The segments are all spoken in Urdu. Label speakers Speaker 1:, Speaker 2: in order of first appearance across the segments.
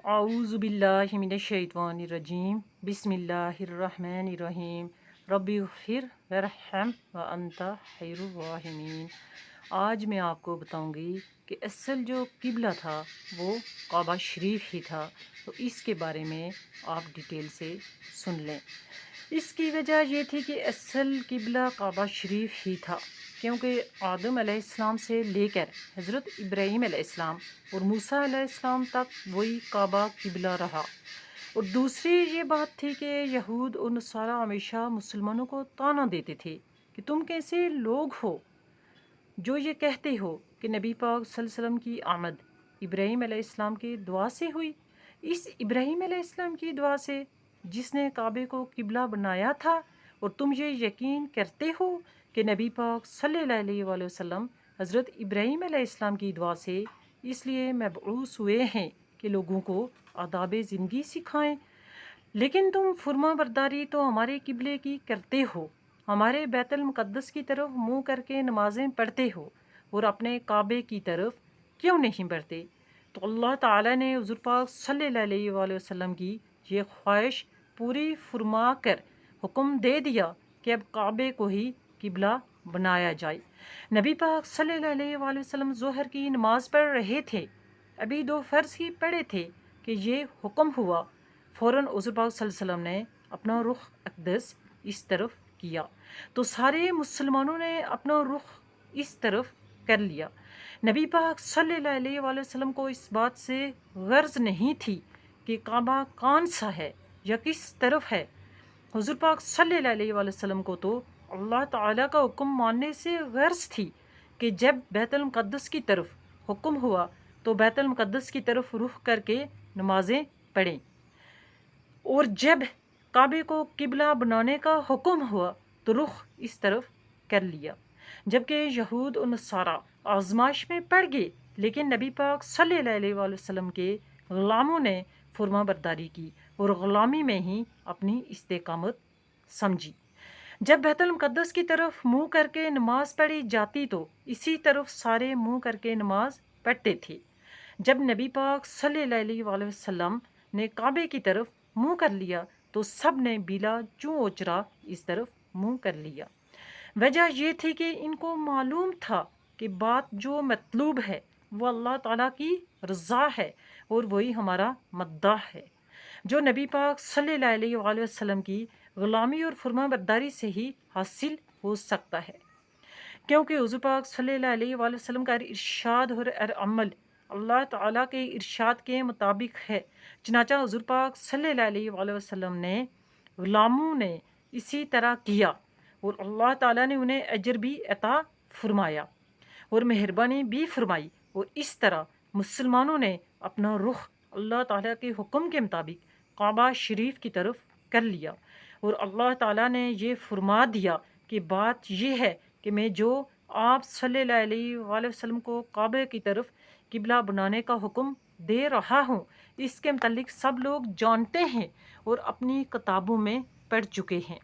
Speaker 1: اعوذ باللہ من الشیطان الرجیم بسم اللہ الرحمن الرحیم ربی اغفر ورحم وانت خیر الراحمین۔ آج میں آپ کو بتاؤں گی کہ اصل جو قبلہ تھا وہ کعبہ شریف ہی تھا، تو اس کے بارے میں آپ ڈیٹیل سے سن لیں۔ اس کی وجہ یہ تھی کہ اصل قبلہ کعبہ شریف ہی تھا، کیونکہ آدم علیہ السلام سے لے کر حضرت ابراہیم علیہ السلام اور موسیٰ علیہ السلام تک وہی کعبہ قبلہ رہا۔ اور دوسری یہ بات تھی کہ یہود اور نصارہ ہمیشہ مسلمانوں کو طعنہ دیتے تھے کہ تم کیسے لوگ ہو جو یہ کہتے ہو کہ نبی پاک صلی اللہ علیہ وسلم کی آمد ابراہیم علیہ السلام کی دعا سے ہوئی۔ اس ابراہیم علیہ السلام کی دعا سے، جس نے کعبے کو قبلہ بنایا تھا، اور تم یہ یقین کرتے ہو کہ نبی پاک صلی اللہ علیہ وآلہ وسلم حضرت ابراہیم علیہ السلام کی دعا سے اس لیے مبعوث ہوئے ہیں کہ لوگوں کو آداب زندگی سکھائیں، لیکن تم فرما برداری تو ہمارے قبلے کی کرتے ہو، ہمارے بیت المقدس کی طرف منہ کر کے نمازیں پڑھتے ہو، اور اپنے کعبے کی طرف کیوں نہیں بڑھتے؟ تو اللہ تعالیٰ نے حضور پاک صلی اللہ علیہ وآلہ وسلم کی یہ خواہش پوری فرما کر حکم دے دیا کہ اب کعبے کو ہی قبلہ بنایا جائے۔ نبی پاک صلی اللہ علیہ وآلہ وسلم ظہر کی نماز پڑھ رہے تھے، ابھی 2 فرض ہی پڑھے تھے کہ یہ حکم ہوا۔ فوراً حضور پاک صلی اللہ علیہ وسلم نے اپنا رخ اقدس اس طرف کیا، تو سارے مسلمانوں نے اپنا رخ اس طرف کر لیا۔ نبی پاک صلی اللہ علیہ وآلہ وسلم کو اس بات سے غرض نہیں تھی کہ کعبہ کون سا ہے یا کس طرف ہے۔ حضور پاک صلی اللہ علیہ وآلہ وسلم کو تو اللہ تعالیٰ کا حکم ماننے سے غرض تھی کہ جب بیت المقدس کی طرف حکم ہوا تو بیت المقدس کی طرف رخ کر کے نمازیں پڑھیں، اور جب کعبے کو قبلہ بنانے کا حکم ہوا تو رخ اس طرف کر لیا۔ جبکہ یہود و نصارہ آزمائش میں پڑ گئے، لیکن نبی پاک صلی اللہ علیہ وآلہ وسلم کے غلاموں نے فرما برداری کی اور غلامی میں ہی اپنی استقامت سمجھی۔ جب بیت المقدس کی طرف منہ کر کے نماز پڑھی جاتی تو اسی طرف سارے منہ کر کے نماز پڑھتے تھے۔ جب نبی پاک صلی اللہ علیہ وآلہ وسلم نے کعبے کی طرف منہ کر لیا تو سب نے بلا چوں اوچرا اس طرف منہ کر لیا۔ وجہ یہ تھی کہ ان کو معلوم تھا کہ بات جو مطلوب ہے وہ اللہ تعالیٰ کی رضا ہے، اور وہی ہمارا مداح ہے، جو نبی پاک صلی اللہ علیہ وآلہ وسلم کی غلامی اور فرما برداری سے ہی حاصل ہو سکتا ہے، کیونکہ حضور پاک صلی اللہ علیہ وآلہ وسلم کا ہر ارشاد اور ہر عمل اللہ تعالیٰ کے ارشاد کے مطابق ہے۔ چنانچہ حضور پاک صلی اللہ علیہ وآلہ وسلم نے غلاموں نے اسی طرح کیا، اور اللہ تعالیٰ نے انہیں اجر بھی عطا فرمایا اور مہربانی بھی فرمائی، اور اس طرح مسلمانوں نے اپنا رخ اللہ تعالیٰ کے حکم کے مطابق کعبہ شریف کی طرف کر لیا، اور اللہ تعالیٰ نے یہ فرما دیا کہ بات یہ ہے کہ میں جو آپ صلی اللہ علیہ وآلہ وسلم کو کعبے کی طرف قبلہ بنانے کا حکم دے رہا ہوں، اس کے متعلق سب لوگ جانتے ہیں اور اپنی کتابوں میں پڑھ چکے ہیں،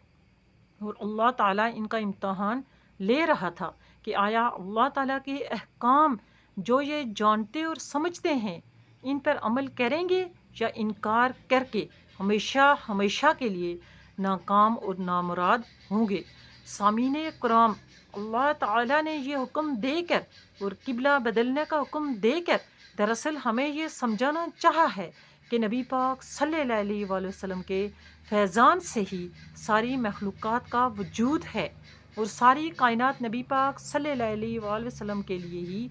Speaker 1: اور اللہ تعالیٰ ان کا امتحان لے رہا تھا کہ آیا اللہ تعالیٰ کے احکام جو یہ جانتے اور سمجھتے ہیں ان پر عمل کریں گے یا انکار کر کے ہمیشہ ہمیشہ کے لیے ناکام اور نامراد ہوں گے۔ سامعین کرام، اللہ تعالیٰ نے یہ حکم دے کر اور قبلہ بدلنے کا حکم دے کر دراصل ہمیں یہ سمجھانا چاہا ہے کہ نبی پاک صلی اللہ علیہ وآلہ وسلم کے فیضان سے ہی ساری مخلوقات کا وجود ہے، اور ساری کائنات نبی پاک صلی اللہ علیہ وآلہ وسلم کے لیے ہی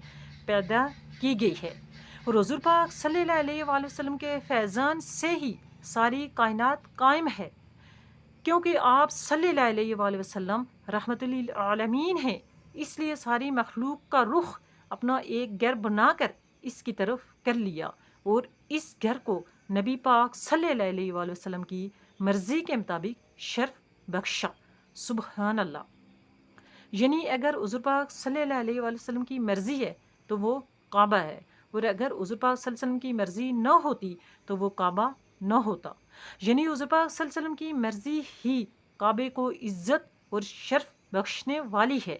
Speaker 1: پیدا کی گئی ہے، اور حضور پاک صلی اللہ علیہ وآلہ وسلم کے فیضان سے ہی ساری کائنات قائم ہے، کیونکہ آپ صلی اللہ علیہ وآلہ وسلم رحمت للعالمین ہیں، اس لیے ساری مخلوق کا رخ اپنا ایک گھر بنا کر اس کی طرف کر لیا، اور اس گھر کو نبی پاک صلی اللہ علیہ وآلہ وسلم کی مرضی کے مطابق شرف بخشا۔ سبحان اللہ! یعنی اگر حضور پاک صلی اللہ علیہ وآلہ وسلم کی مرضی ہے تو وہ کعبہ ہے، اور اگر حضور پاک صلی اللہ علیہ وسلم کی مرضی نہ ہوتی تو وہ کعبہ نہ ہوتا۔ یعنی حضور پاک صلی اللہ علیہ وسلم کی مرضی ہی کعبے کو عزت اور شرف بخشنے والی ہے۔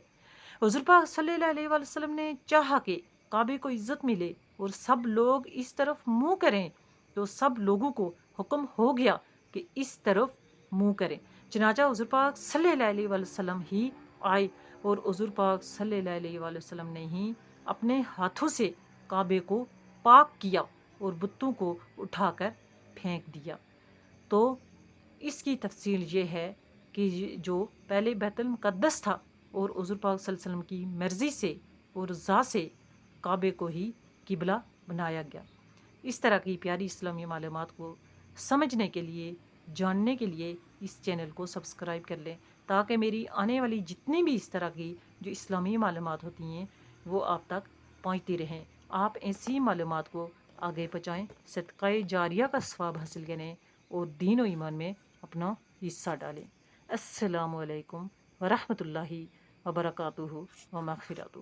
Speaker 1: حضور پاک صلی اللہ علیہ وآلہ وسلم نے چاہا کہ کعبے کو عزت ملے اور سب لوگ اس طرف منہ کریں، تو سب لوگوں کو حکم ہو گیا کہ اس طرف منہ کریں۔ چنانچہ حضور پاک صلی اللہ علیہ وسلم ہی آئے اور حضور پاک صلی اللہ علیہ وسلم نے ہی اپنے ہاتھوں سے کعبے کو پاک کیا اور بتوں کو اٹھا کر پھینک دیا۔ تو اس کی تفصیل یہ ہے کہ جو پہلے بیت المقدس تھا اور حضور پاک صلی اللہ علیہ وسلم کی مرضی سے اور رضا سے کعبے کو ہی قبلہ بنایا گیا۔ اس طرح کی پیاری اسلامی معلومات کو سمجھنے کے لیے، جاننے کے لیے اس چینل کو سبسکرائب کر لیں، تاکہ میری آنے والی جتنی بھی اس طرح کی جو اسلامی معلومات ہوتی ہیں وہ آپ تک پہنچتی رہیں۔ آپ ایسی معلومات کو آگے پہنچائیں، صدقہ جاریہ کا ثواب حاصل کریں اور دین و ایمان میں اپنا حصہ ڈالیں۔ السلام علیکم ورحمۃ اللہ وبرکاتہ و مغفراتہ۔